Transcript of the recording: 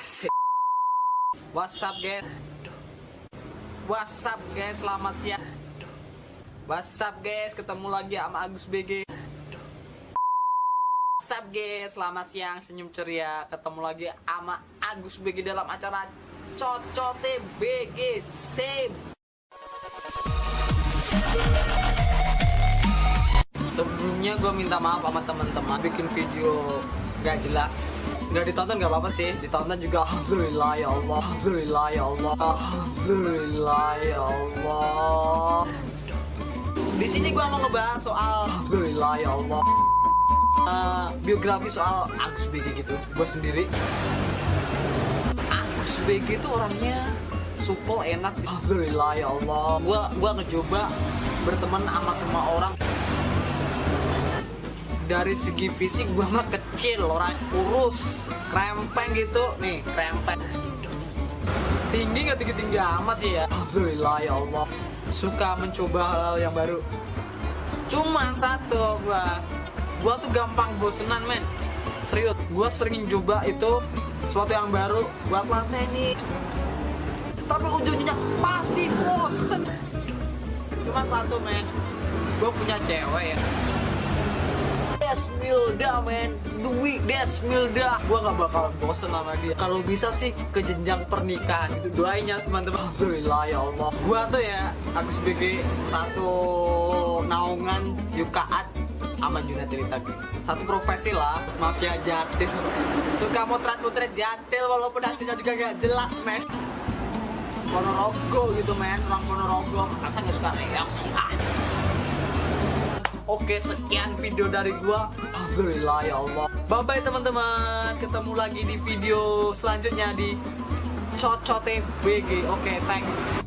Asik. What's up guys? What's up guys? Selamat siang. What's up guys? Ketemu lagi sama Agus BG. What's up guys? Selamat siang, senyum ceria. Ketemu lagi sama Agus BG dalam acara Cocote BG Save. Sebelumnya gue minta maaf sama teman-teman bikin video gak jelas. Gak ditonton gak apa-apa sih, ditonton juga alhamdulillah ya Allah, alhamdulillah ya Allah, alhamdulillah ya Allah. Di sini gue mau ngebahas soal alhamdulillah ya Allah, biografi soal Agus BG gitu. Gue sendiri, Agus BG itu orangnya supel, enak sih, alhamdulillah ya Allah. Gue ngecoba berteman sama semua orang. Dari segi fisik gue mah kecil, orang kurus, krempeng gitu nih, krempeng. Tinggi nggak tinggi-tinggi amat sih ya, alhamdulillah ya Allah. Suka mencoba hal yang baru. Cuman satu, gue tuh gampang bosenan men. Serius, gue sering coba itu sesuatu yang baru buat lama nih, tapi ujungnya pasti bosen. Cuman satu men, gue punya cewek ya, Desmilda men, Dwi Desmilda. Gua gak bakalan bosen sama dia. Kalau bisa sih ke jenjang pernikahan itu, doainnya teman-teman. Alhamdulillah ya Allah. Gua tuh ya Agus BG satu naungan Yukaat sama Junatili tadi. Satu profesi lah, mafia jatil. Suka motret-motret jatil walaupun hasilnya juga gak jelas men. Ponorogo gitu men, orang Ponorogo. Masa gak suka reak sih ah. Oke, sekian video dari gua. Alhamdulillah ya Allah. Bye bye teman-teman. Ketemu lagi di video selanjutnya di Cocote BG. Oke, thanks.